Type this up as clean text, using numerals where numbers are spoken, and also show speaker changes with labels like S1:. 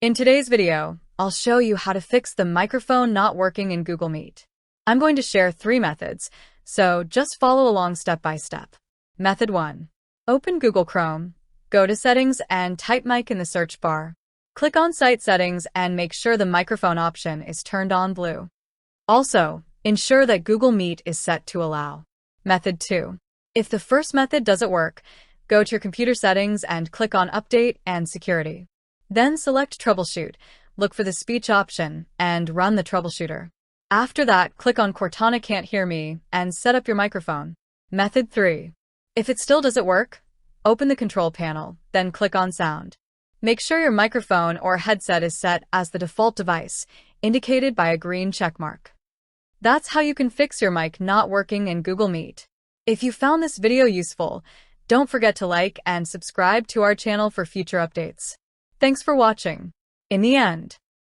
S1: In today's video, I'll show you how to fix the microphone not working in Google Meet. I'm going to share 3 methods, so just follow along step by step. Method 1. Open Google Chrome, go to Settings and type mic in the search bar. Click on Site Settings and make sure the microphone option is turned on blue. Also, ensure that Google Meet is set to allow. Method 2. If the first method doesn't work, go to your computer settings and click on Update and Security. Then select Troubleshoot, look for the speech option, and run the troubleshooter. After that, click on Cortana Can't Hear Me and set up your microphone. Method 3. If it still doesn't work, open the control panel, then click on Sound. Make sure your microphone or headset is set as the default device, indicated by a green checkmark. That's how you can fix your mic not working in Google Meet. If you found this video useful, don't forget to like and subscribe to our channel for future updates. Thanks for watching. In the end,